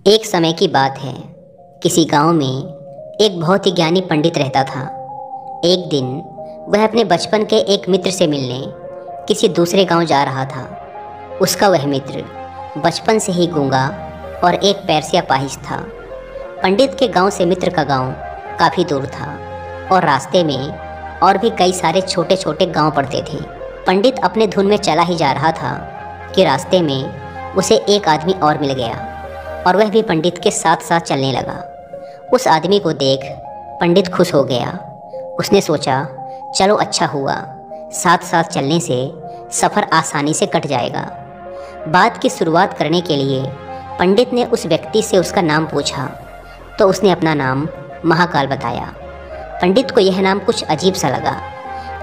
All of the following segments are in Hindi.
एक समय की बात है। किसी गांव में एक बहुत ही ज्ञानी पंडित रहता था। एक दिन वह अपने बचपन के एक मित्र से मिलने किसी दूसरे गांव जा रहा था। उसका वह मित्र बचपन से ही गूंगा और एक पैर से अपाहिज था। पंडित के गांव से मित्र का गांव काफ़ी दूर था और रास्ते में और भी कई सारे छोटे छोटे गांव पड़ते थे। पंडित अपने धुन में चला ही जा रहा था कि रास्ते में उसे एक आदमी और मिल गया और वह भी पंडित के साथ साथ चलने लगा। उस आदमी को देख पंडित खुश हो गया। उसने सोचा, चलो अच्छा हुआ, साथ साथ चलने से सफ़र आसानी से कट जाएगा। बात की शुरुआत करने के लिए पंडित ने उस व्यक्ति से उसका नाम पूछा तो उसने अपना नाम महाकाल बताया। पंडित को यह नाम कुछ अजीब सा लगा,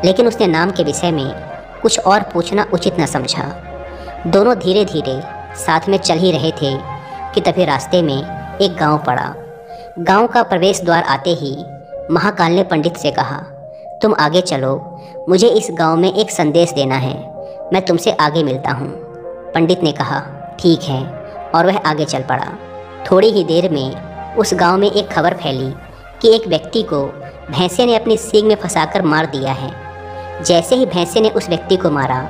लेकिन उसने नाम के विषय में कुछ और पूछना उचित न समझा। दोनों धीरे धीरे साथ में चल ही रहे थे कि तभी रास्ते में एक गांव पड़ा। गांव का प्रवेश द्वार आते ही महाकाल ने पंडित से कहा, तुम आगे चलो, मुझे इस गांव में एक संदेश देना है, मैं तुमसे आगे मिलता हूँ। पंडित ने कहा, ठीक है, और वह आगे चल पड़ा। थोड़ी ही देर में उस गांव में एक खबर फैली कि एक व्यक्ति को भैंसे ने अपनी सींग में फंसाकर मार दिया है। जैसे ही भैंसे ने उस व्यक्ति को मारा,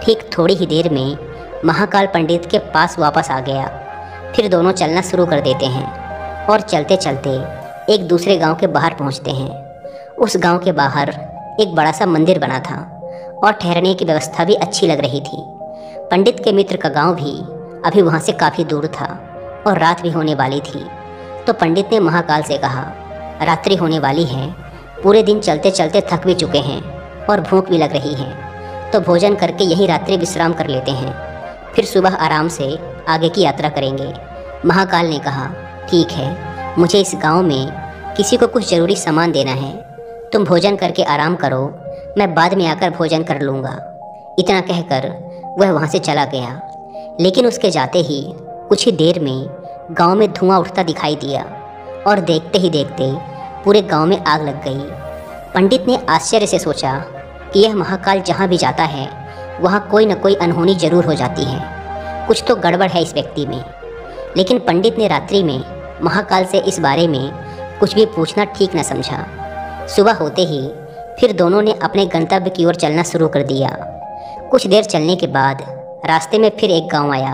ठीक थोड़ी ही देर में महाकाल पंडित के पास वापस आ गया। फिर दोनों चलना शुरू कर देते हैं और चलते चलते एक दूसरे गांव के बाहर पहुंचते हैं। उस गांव के बाहर एक बड़ा सा मंदिर बना था और ठहरने की व्यवस्था भी अच्छी लग रही थी। पंडित के मित्र का गांव भी अभी वहां से काफ़ी दूर था और रात भी होने वाली थी। तो पंडित ने महाकाल से कहा, रात्रि होने वाली है, पूरे दिन चलते चलते थक भी चुके हैं और भूख भी लग रही है, तो भोजन करके यही रात्रि विश्राम कर लेते हैं, फिर सुबह आराम से आगे की यात्रा करेंगे। महाकाल ने कहा, ठीक है, मुझे इस गांव में किसी को कुछ ज़रूरी सामान देना है, तुम भोजन करके आराम करो, मैं बाद में आकर भोजन कर लूँगा। इतना कहकर वह वहाँ से चला गया। लेकिन उसके जाते ही कुछ ही देर में गांव में धुआं उठता दिखाई दिया और देखते ही देखते पूरे गांव में आग लग गई। पंडित ने आश्चर्य से सोचा कि यह महाकाल जहाँ भी जाता है वहाँ कोई न कोई अनहोनी जरूर हो जाती है, कुछ तो गड़बड़ है इस व्यक्ति में। लेकिन पंडित ने रात्रि में महाकाल से इस बारे में कुछ भी पूछना ठीक न समझा। सुबह होते ही फिर दोनों ने अपने गंतव्य की ओर चलना शुरू कर दिया। कुछ देर चलने के बाद रास्ते में फिर एक गांव आया।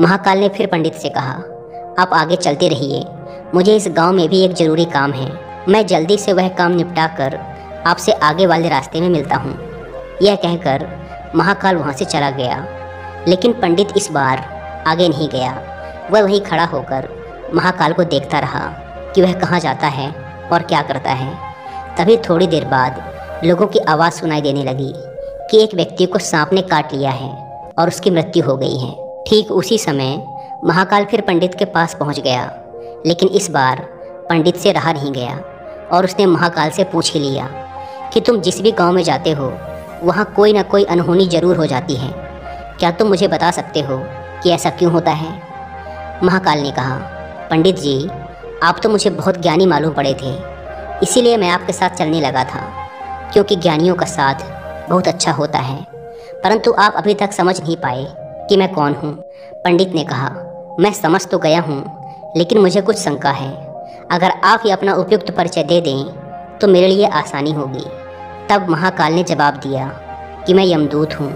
महाकाल ने फिर पंडित से कहा, आप आगे चलते रहिए, मुझे इस गांव में भी एक ज़रूरी काम है, मैं जल्दी से वह काम निपटा कर आपसे आगे वाले रास्ते में मिलता हूँ। यह कहकर महाकाल वहाँ से चला गया। लेकिन पंडित इस बार आगे नहीं गया। वह वहीं खड़ा होकर महाकाल को देखता रहा कि वह कहाँ जाता है और क्या करता है। तभी थोड़ी देर बाद लोगों की आवाज़ सुनाई देने लगी कि एक व्यक्ति को सांप ने काट लिया है और उसकी मृत्यु हो गई है। ठीक उसी समय महाकाल फिर पंडित के पास पहुंच गया। लेकिन इस बार पंडित से रहा नहीं गया और उसने महाकाल से पूछ ही लिया कि तुम जिस भी गांव में जाते हो वहाँ कोई ना कोई अनहोनी ज़रूर हो जाती है, क्या तुम मुझे बता सकते हो कि ऐसा क्यों होता है? महाकाल ने कहा, पंडित जी, आप तो मुझे बहुत ज्ञानी मालूम पड़े थे, इसीलिए मैं आपके साथ चलने लगा था, क्योंकि ज्ञानियों का साथ बहुत अच्छा होता है, परंतु आप अभी तक समझ नहीं पाए कि मैं कौन हूँ। पंडित ने कहा, मैं समझ तो गया हूँ, लेकिन मुझे कुछ शंका है। अगर आप ही अपना उपयुक्त परिचय दे दें तो मेरे लिए आसानी होगी। तब महाकाल ने जवाब दिया कि मैं यमदूत हूँ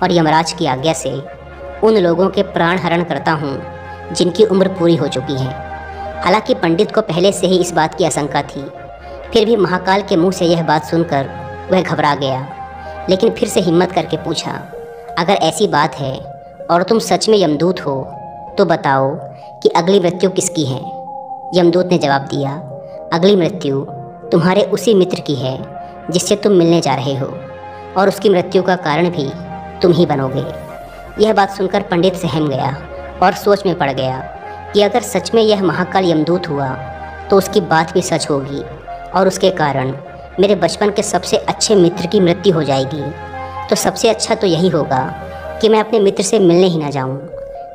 और यमराज की आज्ञा से उन लोगों के प्राण हरण करता हूँ जिनकी उम्र पूरी हो चुकी है। हालांकि पंडित को पहले से ही इस बात की आशंका थी, फिर भी महाकाल के मुंह से यह बात सुनकर वह घबरा गया। लेकिन फिर से हिम्मत करके पूछा, अगर ऐसी बात है और तुम सच में यमदूत हो तो बताओ कि अगली मृत्यु किसकी है? यमदूत ने जवाब दिया, अगली मृत्यु तुम्हारे उसी मित्र की है जिससे तुम मिलने जा रहे हो, और उसकी मृत्यु का कारण भी तुम ही बनोगे। यह बात सुनकर पंडित सहम गया और सोच में पड़ गया कि अगर सच में यह महाकाल यमदूत हुआ तो उसकी बात भी सच होगी और उसके कारण मेरे बचपन के सबसे अच्छे मित्र की मृत्यु हो जाएगी। तो सबसे अच्छा तो यही होगा कि मैं अपने मित्र से मिलने ही ना जाऊं,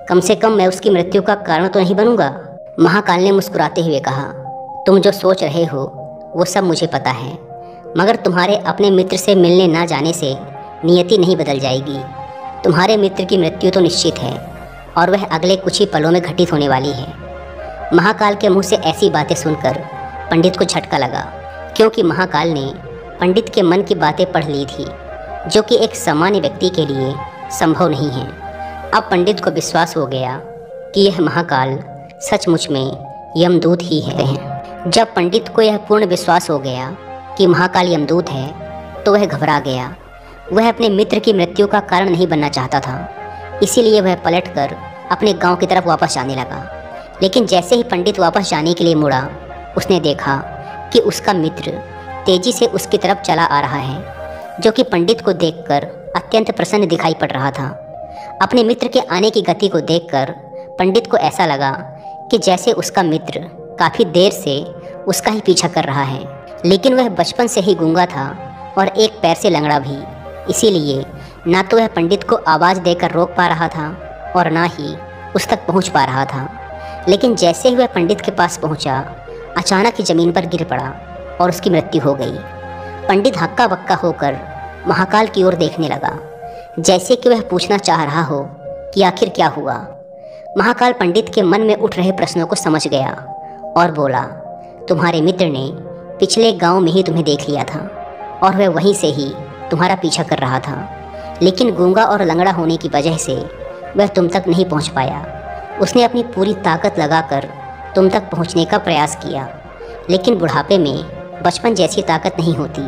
कम से कम मैं उसकी मृत्यु का कारण तो नहीं बनूंगा। महाकाल ने मुस्कुराते हुए कहा, तुम जो सोच रहे हो वो सब मुझे पता है, मगर तुम्हारे अपने मित्र से मिलने ना जाने से नियति नहीं बदल जाएगी। तुम्हारे मित्र की मृत्यु तो निश्चित है और वह अगले कुछ ही पलों में घटित होने वाली है। महाकाल के मुंह से ऐसी बातें सुनकर पंडित को झटका लगा, क्योंकि महाकाल ने पंडित के मन की बातें पढ़ ली थी, जो कि एक सामान्य व्यक्ति के लिए संभव नहीं है। अब पंडित को विश्वास हो गया कि यह महाकाल सचमुच में यमदूत ही है। जब पंडित को यह पूर्ण विश्वास हो गया कि महाकाल यमदूत है, तो वह घबरा गया। वह अपने मित्र की मृत्यु का कारण नहीं बनना चाहता था, इसीलिए वह पलटकर अपने गांव की तरफ वापस जाने लगा। लेकिन जैसे ही पंडित वापस जाने के लिए मुड़ा, उसने देखा कि उसका मित्र तेजी से उसकी तरफ चला आ रहा है, जो कि पंडित को देखकर अत्यंत प्रसन्न दिखाई पड़ रहा था। अपने मित्र के आने की गति को देखकर पंडित को ऐसा लगा कि जैसे उसका मित्र काफ़ी देर से उसका ही पीछा कर रहा है। लेकिन वह बचपन से ही गूंगा था और एक पैर से लंगड़ा भी, इसीलिए ना तो वह पंडित को आवाज़ देकर रोक पा रहा था और ना ही उस तक पहुंच पा रहा था। लेकिन जैसे ही वह पंडित के पास पहुंचा, अचानक ही ज़मीन पर गिर पड़ा और उसकी मृत्यु हो गई। पंडित हक्का बक्का होकर महाकाल की ओर देखने लगा, जैसे कि वह पूछना चाह रहा हो कि आखिर क्या हुआ। महाकाल पंडित के मन में उठ रहे प्रश्नों को समझ गया और बोला, तुम्हारे मित्र ने पिछले गांव में ही तुम्हें देख लिया था और वह वहीं से ही तुम्हारा पीछा कर रहा था, लेकिन गूंगा और लंगड़ा होने की वजह से वह तुम तक नहीं पहुंच पाया। उसने अपनी पूरी ताकत लगाकर तुम तक पहुंचने का प्रयास किया, लेकिन बुढ़ापे में बचपन जैसी ताकत नहीं होती,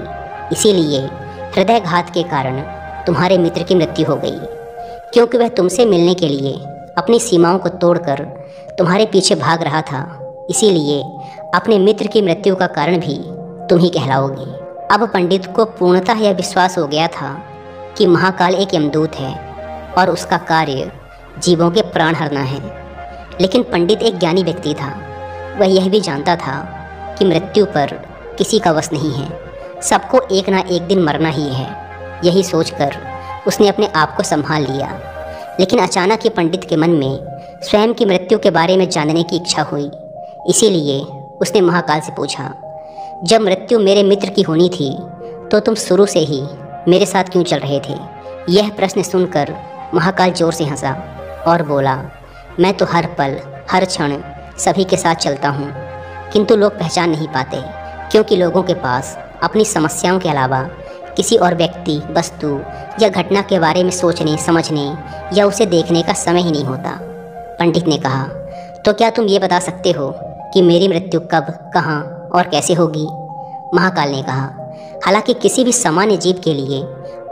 इसीलिए हृदयघात के कारण तुम्हारे मित्र की मृत्यु हो गई। क्योंकि वह तुमसे मिलने के लिए अपनी सीमाओं को तोड़कर तुम्हारे पीछे भाग रहा था, इसीलिए अपने मित्र की मृत्यु का कारण भी तुम ही कहलाओगे। अब पंडित को पूर्णतः यह विश्वास हो गया था कि महाकाल एक यमदूत है और उसका कार्य जीवों के प्राण हरना है। लेकिन पंडित एक ज्ञानी व्यक्ति था। वह यह भी जानता था कि मृत्यु पर किसी का वश नहीं है, सबको एक ना एक दिन मरना ही है। यही सोचकर उसने अपने आप को संभाल लिया। लेकिन अचानक ही पंडित के मन में स्वयं की मृत्यु के बारे में जानने की इच्छा हुई, इसीलिए उसने महाकाल से पूछा, जब मृत्यु मेरे मित्र की होनी थी तो तुम शुरू से ही मेरे साथ क्यों चल रहे थे? यह प्रश्न सुनकर महाकाल जोर से हंसा और बोला, मैं तो हर पल हर क्षण सभी के साथ चलता हूँ, किंतु लोग पहचान नहीं पाते, क्योंकि लोगों के पास अपनी समस्याओं के अलावा किसी और व्यक्ति, वस्तु या घटना के बारे में सोचने, समझने या उसे देखने का समय ही नहीं होता। पंडित ने कहा, तो क्या तुम ये बता सकते हो कि मेरी मृत्यु कब, कहाँ और कैसे होगी? महाकाल ने कहा, हालांकि किसी भी सामान्य जीव के लिए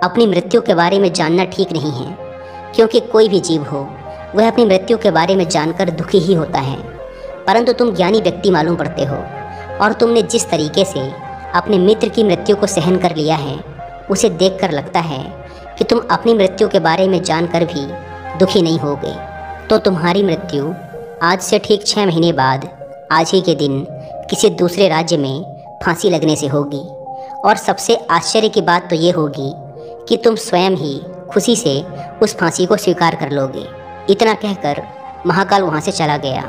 अपनी मृत्यु के बारे में जानना ठीक नहीं है, क्योंकि कोई भी जीव हो वह अपनी मृत्यु के बारे में जानकर दुखी ही होता है। परंतु तुम ज्ञानी व्यक्ति मालूम पड़ते हो और तुमने जिस तरीके से अपने मित्र की मृत्यु को सहन कर लिया है, उसे देखकर लगता है कि तुम अपनी मृत्यु के बारे में जानकर भी दुखी नहीं होगे। तो तुम्हारी मृत्यु आज से ठीक 6 महीने बाद आज ही के दिन किसी दूसरे राज्य में फांसी लगने से होगी। और सबसे आश्चर्य की बात तो ये होगी कि तुम स्वयं ही खुशी से उस फांसी को स्वीकार कर लोगे। इतना कहकर महाकाल वहाँ से चला गया,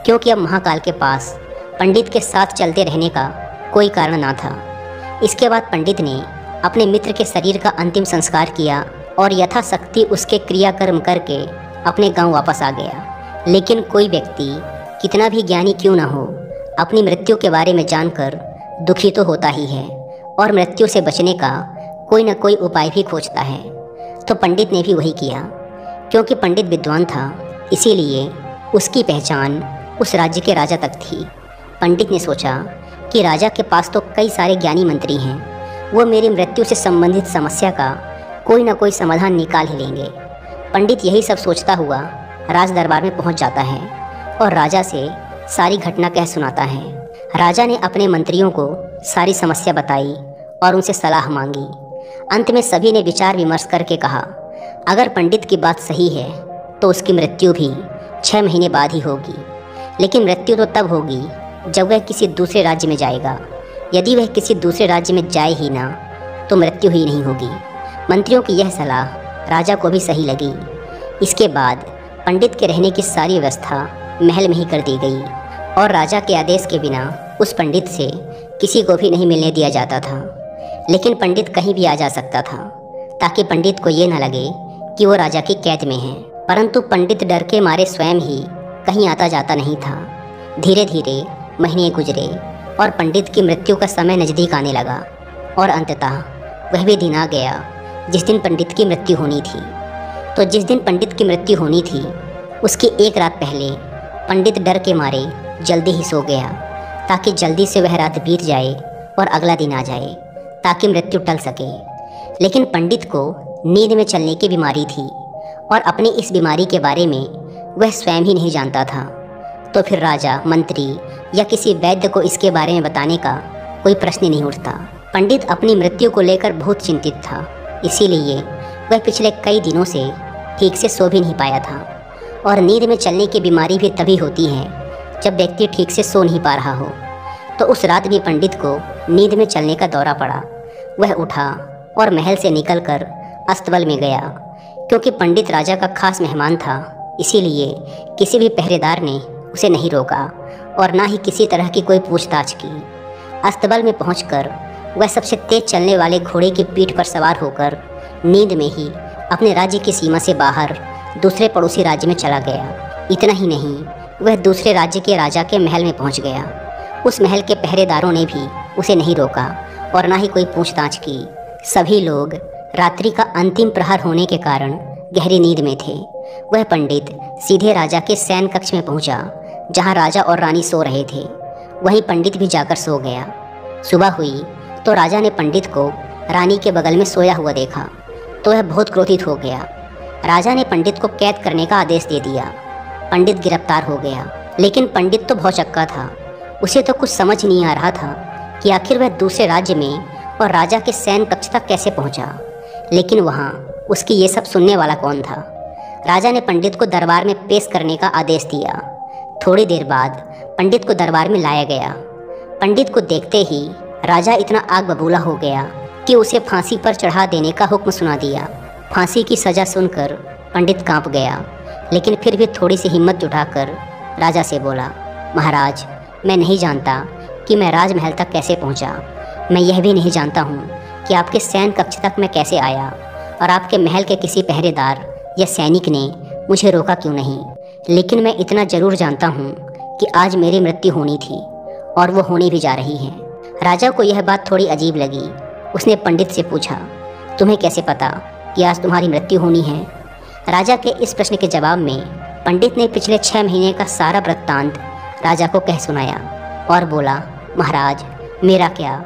क्योंकि अब महाकाल के पास पंडित के साथ चलते रहने का कोई कारण ना था। इसके बाद पंडित ने अपने मित्र के शरीर का अंतिम संस्कार किया और यथाशक्ति उसके क्रियाकर्म करके अपने गांव वापस आ गया। लेकिन कोई व्यक्ति कितना भी ज्ञानी क्यों ना हो, अपनी मृत्यु के बारे में जानकर दुखी तो होता ही है और मृत्यु से बचने का कोई न कोई उपाय भी खोजता है। तो पंडित ने भी वही किया। क्योंकि पंडित विद्वान था, इसीलिए उसकी पहचान उस राज्य के राजा तक थी। पंडित ने सोचा कि राजा के पास तो कई सारे ज्ञानी मंत्री हैं, वो मेरी मृत्यु से संबंधित समस्या का कोई ना कोई समाधान निकाल ही लेंगे। पंडित यही सब सोचता हुआ राज दरबार में पहुंच जाता है और राजा से सारी घटना कह सुनाता है। राजा ने अपने मंत्रियों को सारी समस्या बताई और उनसे सलाह मांगी। अंत में सभी ने विचार विमर्श करके कहा, अगर पंडित की बात सही है तो उसकी मृत्यु भी 6 महीने बाद ही होगी। लेकिन मृत्यु तो तब होगी जब वह किसी दूसरे राज्य में जाएगा। यदि वह किसी दूसरे राज्य में जाए ही ना तो मृत्यु ही नहीं होगी। मंत्रियों की यह सलाह राजा को भी सही लगी। इसके बाद पंडित के रहने की सारी व्यवस्था महल में ही कर दी गई और राजा के आदेश के बिना उस पंडित से किसी को भी नहीं मिलने दिया जाता था। लेकिन पंडित कहीं भी आ जा सकता था, ताकि पंडित को ये न लगे कि वो राजा की कैद में है। परंतु पंडित डर के मारे स्वयं ही कहीं आता जाता नहीं था। धीरे धीरे महीने गुजरे और पंडित की मृत्यु का समय नज़दीक आने लगा और अंततः वह भी दिन आ गया जिस दिन पंडित की मृत्यु होनी थी। तो जिस दिन पंडित की मृत्यु होनी थी उसकी एक रात पहले पंडित डर के मारे जल्दी ही सो गया ताकि जल्दी से वह रात बीत जाए और अगला दिन आ जाए ताकि मृत्यु टल सके। लेकिन पंडित को नींद में चलने की बीमारी थी और अपनी इस बीमारी के बारे में वह स्वयं ही नहीं जानता था। तो फिर राजा, मंत्री या किसी वैद्य को इसके बारे में बताने का कोई प्रश्न नहीं उठता। पंडित अपनी मृत्यु को लेकर बहुत चिंतित था, इसीलिए वह पिछले कई दिनों से ठीक से सो भी नहीं पाया था। और नींद में चलने की बीमारी भी तभी होती है जब व्यक्ति ठीक से सो नहीं पा रहा हो। तो उस रात भी पंडित को नींद में चलने का दौरा पड़ा। वह उठा और महल से निकलकर अस्तबल में गया। क्योंकि पंडित राजा का खास मेहमान था, इसीलिए किसी भी पहरेदार ने उसे नहीं रोका और ना ही किसी तरह की कोई पूछताछ की। अस्तबल में पहुंचकर वह सबसे तेज चलने वाले घोड़े की पीठ पर सवार होकर नींद में ही अपने राज्य की सीमा से बाहर दूसरे पड़ोसी राज्य में चला गया। इतना ही नहीं, वह दूसरे राज्य के राजा के महल में पहुंच गया। उस महल के पहरेदारों ने भी उसे नहीं रोका और ना ही कोई पूछताछ की। सभी लोग रात्रि का अंतिम प्रहर होने के कारण गहरी नींद में थे। वह पंडित सीधे राजा के शयन कक्ष में पहुंचा, जहां राजा और रानी सो रहे थे। वहीं पंडित भी जाकर सो गया। सुबह हुई तो राजा ने पंडित को रानी के बगल में सोया हुआ देखा तो वह बहुत क्रोधित हो गया। राजा ने पंडित को कैद करने का आदेश दे दिया। पंडित गिरफ्तार हो गया, लेकिन पंडित तो भौचक्का था। उसे तो कुछ समझ नहीं आ रहा था कि आखिर वह दूसरे राज्य में और राजा के शयन कक्ष तक कैसे पहुंचा। लेकिन वहां उसकी ये सब सुनने वाला कौन था। राजा ने पंडित को दरबार में पेश करने का आदेश दिया। थोड़ी देर बाद पंडित को दरबार में लाया गया। पंडित को देखते ही राजा इतना आग बबूला हो गया कि उसे फांसी पर चढ़ा देने का हुक्म सुना दिया। फांसी की सज़ा सुनकर पंडित कांप गया, लेकिन फिर भी थोड़ी सी हिम्मत जुटाकर राजा से बोला, महाराज, मैं नहीं जानता कि मैं राजमहल तक कैसे पहुंचा। मैं यह भी नहीं जानता हूँ कि आपके शयन कक्ष तक मैं कैसे आया और आपके महल के किसी पहरेदार या सैनिक ने मुझे रोका क्यों नहीं। लेकिन मैं इतना ज़रूर जानता हूँ कि आज मेरी मृत्यु होनी थी और वो होने भी जा रही है। राजा को यह बात थोड़ी अजीब लगी। उसने पंडित से पूछा, तुम्हें कैसे पता कि आज तुम्हारी मृत्यु होनी है। राजा के इस प्रश्न के जवाब में पंडित ने पिछले 6 महीने का सारा वृत्तांत राजा को कह सुनाया और बोला, महाराज, मेरा क्या,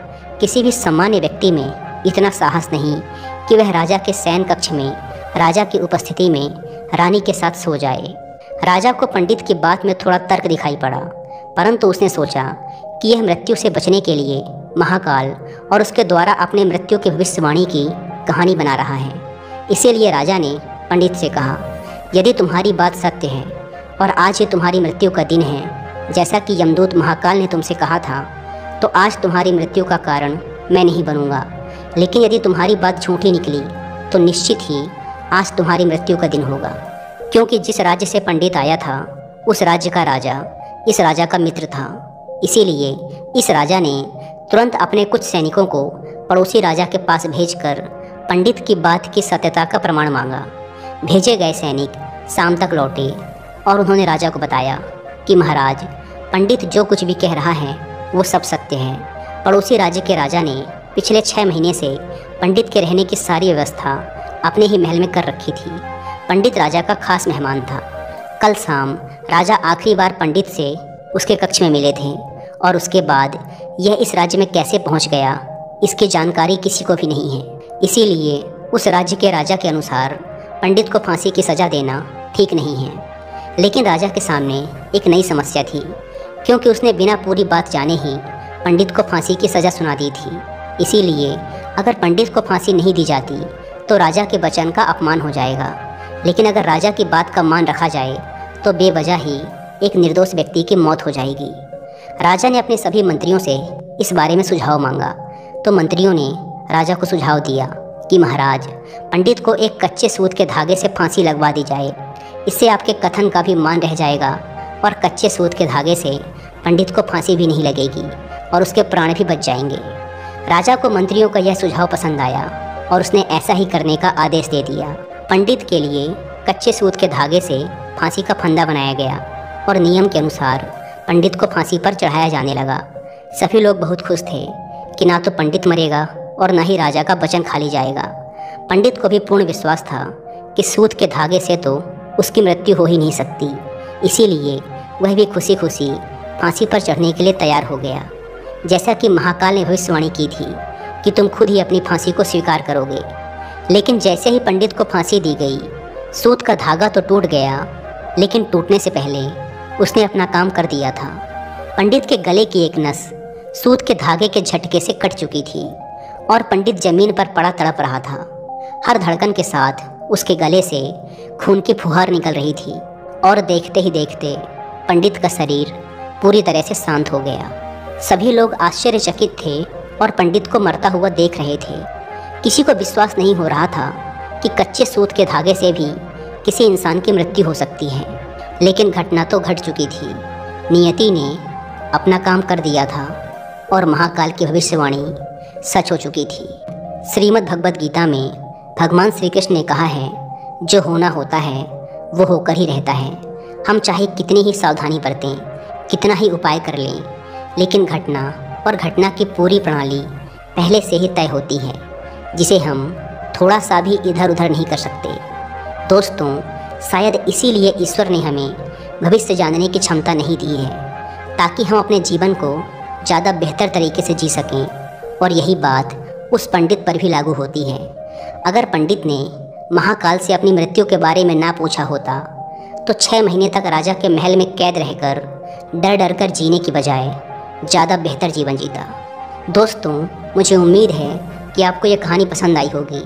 किसी भी सामान्य व्यक्ति में इतना साहस नहीं कि वह राजा के शयन कक्ष में राजा की उपस्थिति में रानी के साथ सो जाए। राजा को पंडित की बात में थोड़ा तर्क दिखाई पड़ा, परंतु उसने सोचा कि यह मृत्यु से बचने के लिए महाकाल और उसके द्वारा अपने मृत्यु की भविष्यवाणी की कहानी बना रहा है। इसीलिए राजा ने पंडित से कहा, यदि तुम्हारी बात सत्य है और आज ही तुम्हारी मृत्यु का दिन है, जैसा कि यमदूत महाकाल ने तुमसे कहा था, तो आज तुम्हारी मृत्यु का कारण मैं नहीं बनूंगा। लेकिन यदि तुम्हारी बात झूठी निकली तो निश्चित ही आज तुम्हारी मृत्यु का दिन होगा। क्योंकि जिस राज्य से पंडित आया था उस राज्य का राजा इस राजा का मित्र था। इसीलिए इस राजा ने तुरंत अपने कुछ सैनिकों को पड़ोसी राजा के पास भेजकर पंडित की बात की सत्यता का प्रमाण मांगा। भेजे गए सैनिक शाम तक लौटे और उन्होंने राजा को बताया कि महाराज, पंडित जो कुछ भी कह रहा है वो सब सत्य है। पड़ोसी राज्य के राजा ने पिछले 6 महीने से पंडित के रहने की सारी व्यवस्था अपने ही महल में कर रखी थी। पंडित राजा का खास मेहमान था। कल शाम राजा आखिरी बार पंडित से उसके कक्ष में मिले थे और उसके बाद यह इस राज्य में कैसे पहुंच गया इसकी जानकारी किसी को भी नहीं है। इसीलिए उस राज्य के राजा के अनुसार पंडित को फांसी की सज़ा देना ठीक नहीं है। लेकिन राजा के सामने एक नई समस्या थी, क्योंकि उसने बिना पूरी बात जाने ही पंडित को फांसी की सज़ा सुना दी थी। इसीलिए अगर पंडित को फांसी नहीं दी जाती तो राजा के वचन का अपमान हो जाएगा। लेकिन अगर राजा की बात का मान रखा जाए तो बेवजह ही एक निर्दोष व्यक्ति की मौत हो जाएगी। राजा ने अपने सभी मंत्रियों से इस बारे में सुझाव मांगा तो मंत्रियों ने राजा को सुझाव दिया कि महाराज, पंडित को एक कच्चे सूत के धागे से फांसी लगवा दी जाए। इससे आपके कथन का भी मान रह जाएगा और कच्चे सूत के धागे से पंडित को फांसी भी नहीं लगेगी और उसके प्राण भी बच जाएंगे। राजा को मंत्रियों का यह सुझाव पसंद आया और उसने ऐसा ही करने का आदेश दे दिया। पंडित के लिए कच्चे सूत के धागे से फांसी का फंदा बनाया गया और नियम के अनुसार पंडित को फांसी पर चढ़ाया जाने लगा। सभी लोग बहुत खुश थे कि ना तो पंडित मरेगा और ना ही राजा का वचन खाली जाएगा। पंडित को भी पूर्ण विश्वास था कि सूत के धागे से तो उसकी मृत्यु हो ही नहीं सकती, इसीलिए वह भी खुशी खुशी फांसी पर चढ़ने के लिए तैयार हो गया। जैसा कि महाकाल ने भविष्यवाणी की थी कि तुम खुद ही अपनी फांसी को स्वीकार करोगे। लेकिन जैसे ही पंडित को फांसी दी गई, सूत का धागा तो टूट गया, लेकिन टूटने से पहले उसने अपना काम कर दिया था। पंडित के गले की एक नस सूत के धागे के झटके से कट चुकी थी और पंडित जमीन पर पड़ा तड़प रहा था। हर धड़कन के साथ उसके गले से खून की फुहार निकल रही थी और देखते ही देखते पंडित का शरीर पूरी तरह से शांत हो गया। सभी लोग आश्चर्यचकित थे और पंडित को मरता हुआ देख रहे थे। किसी को विश्वास नहीं हो रहा था कि कच्चे सूत के धागे से भी किसी इंसान की मृत्यु हो सकती है। लेकिन घटना तो घट चुकी थी। नियति ने अपना काम कर दिया था और महाकाल की भविष्यवाणी सच हो चुकी थी। श्रीमद् भगवद गीता में भगवान श्री कृष्ण ने कहा है, जो होना होता है वो होकर ही रहता है। हम चाहे कितनी ही सावधानी बरतें, कितना ही उपाय कर लें, लेकिन घटना और घटना की पूरी प्रणाली पहले से ही तय होती है, जिसे हम थोड़ा सा भी इधर उधर नहीं कर सकते। दोस्तों, शायद इसीलिए ईश्वर ने हमें भविष्य जानने की क्षमता नहीं दी है, ताकि हम अपने जीवन को ज़्यादा बेहतर तरीके से जी सकें। और यही बात उस पंडित पर भी लागू होती है। अगर पंडित ने महाकाल से अपनी मृत्यु के बारे में ना पूछा होता तो 6 महीने तक राजा के महल में कैद रहकर डर डर कर जीने की बजाय ज़्यादा बेहतर जीवन जीता। दोस्तों, मुझे उम्मीद है कि आपको यह कहानी पसंद आई होगी।